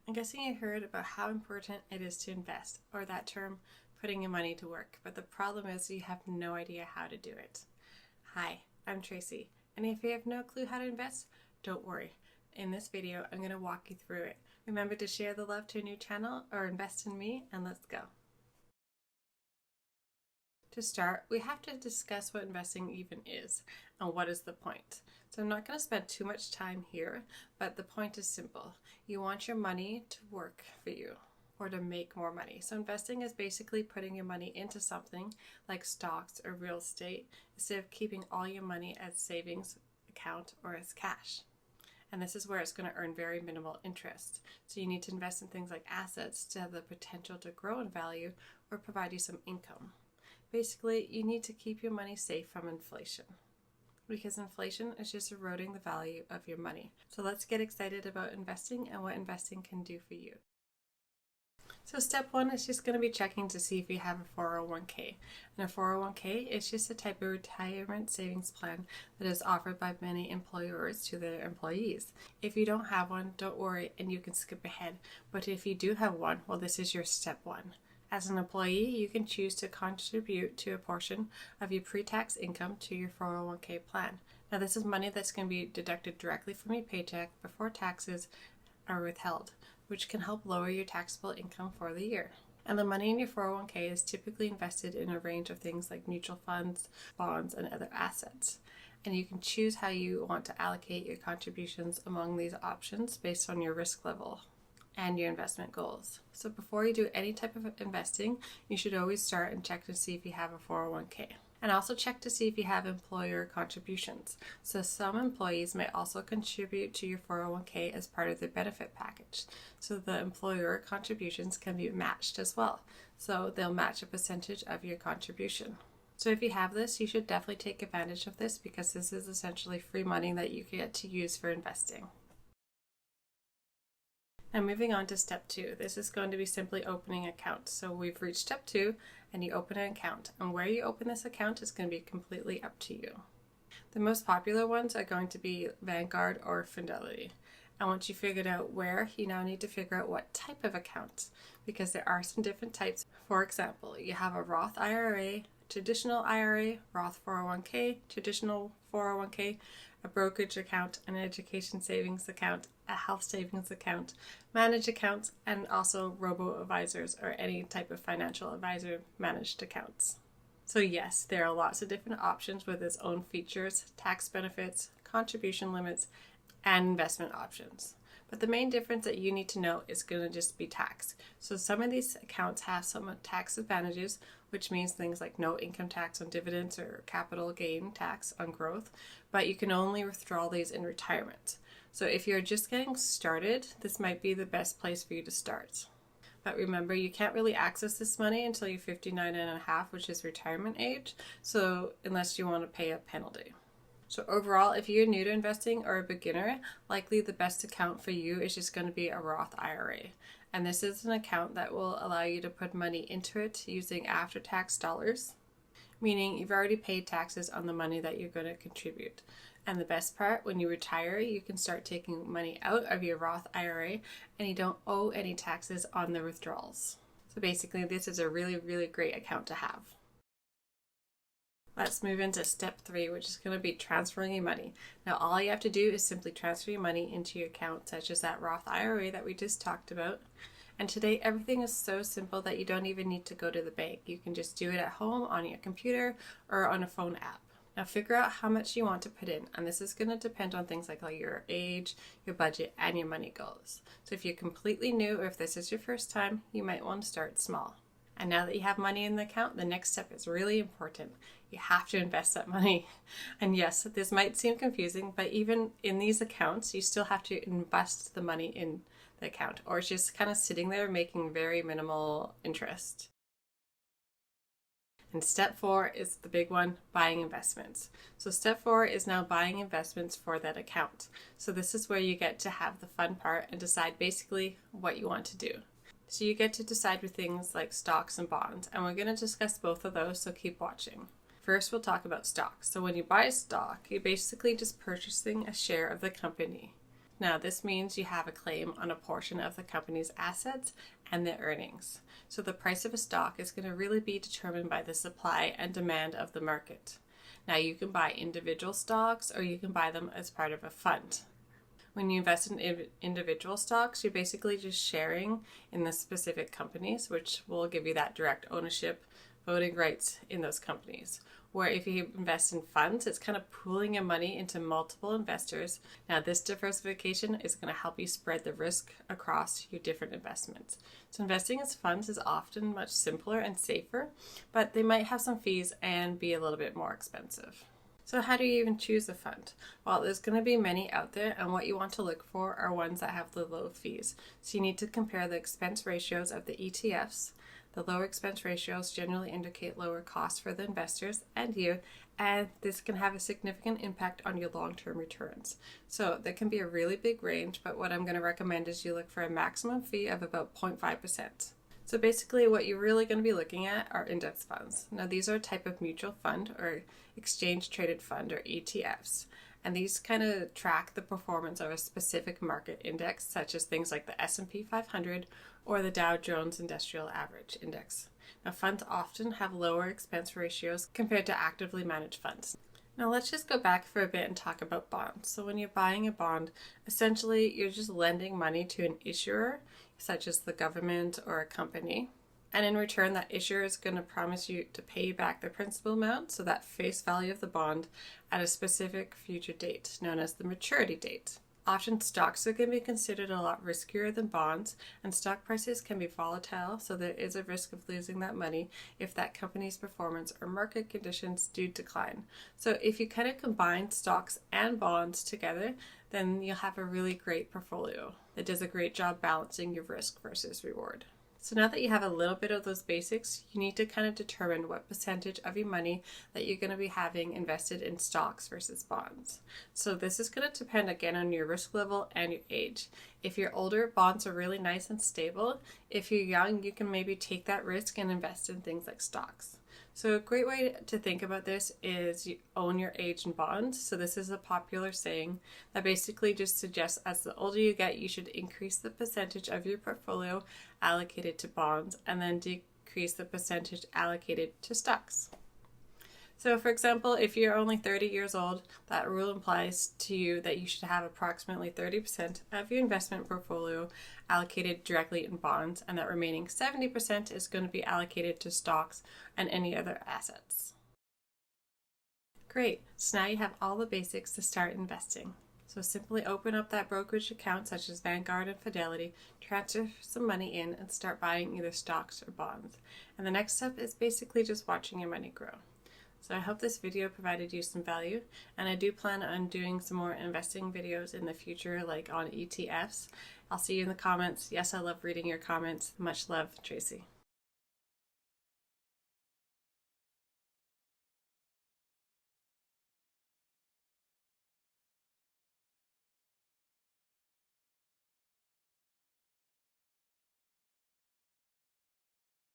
I'm guessing you heard about how important it is to invest, or that term, putting your money to work, but the problem is you have no idea how to do it. Hi, I'm Tracy, and if you have no clue how to invest, don't worry. In this video, I'm going to walk you through it. Remember to share the love to a new channel or invest in me, and let's go. To start, we have to discuss what investing even is and what is the point. So I'm not going to spend too much time here, but the point is simple. You want your money to work for you or to make more money. So investing is basically putting your money into something like stocks or real estate instead of keeping all your money as savings account or as cash. And this is where it's going to earn very minimal interest. So you need to invest in things like assets to have the potential to grow in value or provide you some income. Basically, you need to keep your money safe from inflation because inflation is just eroding the value of your money. So let's get excited about investing and what investing can do for you. So step one is just going to be checking to see if you have a 401k. And a 401k is just a type of retirement savings plan that is offered by many employers to their employees. If you don't have one, don't worry and you can skip ahead. But if you do have one, well, this is your step one. As an employee, you can choose to contribute to a portion of your pre-tax income to your 401k plan. Now, this is money that's going to be deducted directly from your paycheck before taxes are withheld, which can help lower your taxable income for the year. And the money in your 401k is typically invested in a range of things like mutual funds, bonds, and other assets. And you can choose how you want to allocate your contributions among these options based on your risk level and your investment goals. So before you do any type of investing, you should always start and check to see if you have a 401k. And also check to see if you have employer contributions. So some employees may also contribute to your 401k as part of their benefit package. So the employer contributions can be matched as well. So they'll match a percentage of your contribution. So if you have this, you should definitely take advantage of this because this is essentially free money that you get to use for investing. Now moving on to step two, this is going to be simply opening an account. So we've reached step two and you open an account, and where you open this account is going to be completely up to you. The most popular ones are going to be Vanguard or Fidelity. And once you figured out where, you now need to figure out what type of account because there are some different types. For example, you have a Roth IRA, traditional IRA, Roth 401k, traditional 401k, a brokerage account, an education savings account, a health savings account, managed accounts, and also robo-advisors or any type of financial advisor managed accounts. So yes, there are lots of different options with its own features, tax benefits, contribution limits, and investment options. But the main difference that you need to know is going to just be tax. So some of these accounts have some tax advantages, which means things like no income tax on dividends or capital gain tax on growth, but you can only withdraw these in retirement. So if you're just getting started, this might be the best place for you to start. But remember, you can't really access this money until you're 59 and a half, which is retirement age, so unless you want to pay a penalty. So overall, if you're new to investing or a beginner, likely the best account for you is just going to be a Roth IRA. And this is an account that will allow you to put money into it using after-tax dollars, meaning you've already paid taxes on the money that you're going to contribute. And the best part, when you retire, you can start taking money out of your Roth IRA and you don't owe any taxes on the withdrawals. So basically, this is a really, really great account to have. Let's move into step three, which is going to be transferring your money. Now, all you have to do is simply transfer your money into your account, such as that Roth IRA that we just talked about. And today, everything is so simple that you don't even need to go to the bank. You can just do it at home on your computer or on a phone app. Now, figure out how much you want to put in. And this is going to depend on things like your age, your budget, and your money goals. So if you're completely new or if this is your first time, you might want to start small. And now that you have money in the account, the next step is really important. You have to invest that money. And yes, this might seem confusing, but even in these accounts, you still have to invest the money in the account, or it's just kind of sitting there making very minimal interest. And step four is the big one, buying investments. So step four is now buying investments for that account. So this is where you get to have the fun part and decide basically what you want to do. So you get to decide with things like stocks and bonds, and we're going to discuss both of those, so keep watching. First, we'll talk about stocks. So when you buy a stock, you're basically just purchasing a share of the company. Now, this means you have a claim on a portion of the company's assets and their earnings. So the price of a stock is going to really be determined by the supply and demand of the market. Now, you can buy individual stocks or you can buy them as part of a fund. When you invest in individual stocks, you're basically just sharing in the specific companies, which will give you that direct ownership, voting rights in those companies. Where if you invest in funds, it's kind of pooling your money into multiple investors. Now, this diversification is going to help you spread the risk across your different investments. So investing as funds is often much simpler and safer, but they might have some fees and be a little bit more expensive. So how do you even choose a fund? Well, there's going to be many out there, and what you want to look for are ones that have the low fees. So you need to compare the expense ratios of the ETFs. The lower expense ratios generally indicate lower costs for the investors and you, and this can have a significant impact on your long-term returns. So there can be a really big range, but what I'm going to recommend is you look for a maximum fee of about 0.5%. So basically what you're really going to be looking at are index funds. Now these are a type of mutual fund or exchange traded fund or ETFs. And these kind of track the performance of a specific market index, such as things like the S&P 500 or the Dow Jones Industrial Average Index. Now, funds often have lower expense ratios compared to actively managed funds. Now, let's just go back for a bit and talk about bonds. So when you're buying a bond, essentially you're just lending money to an issuer, such as the government or a company. And in return, that issuer is going to promise you to pay back the principal amount, so that face value of the bond, at a specific future date, known as the maturity date. Often stocks are going to be considered a lot riskier than bonds, and stock prices can be volatile, so there is a risk of losing that money if that company's performance or market conditions do decline. So if you kind of combine stocks and bonds together, then you'll have a really great portfolio that does a great job balancing your risk versus reward. So now that you have a little bit of those basics, you need to kind of determine what percentage of your money that you're going to be having invested in stocks versus bonds. So this is going to depend again on your risk level and your age. If you're older, bonds are really nice and stable. If you're young, you can maybe take that risk and invest in things like stocks. So a great way to think about this is you own your age in bonds. So this is a popular saying that basically just suggests as the older you get, you should increase the percentage of your portfolio allocated to bonds and then decrease the percentage allocated to stocks. So for example, if you're only 30 years old, that rule implies to you that you should have approximately 30% of your investment portfolio allocated directly in bonds, and that remaining 70% is going to be allocated to stocks and any other assets. Great, so now you have all the basics to start investing. So simply open up that brokerage account such as Vanguard and Fidelity, transfer some money in, and start buying either stocks or bonds. And the next step is basically just watching your money grow. So I hope this video provided you some value, and I do plan on doing some more investing videos in the future, like on ETFs. I'll see you in the comments. Yes, I love reading your comments. Much love, Tracy.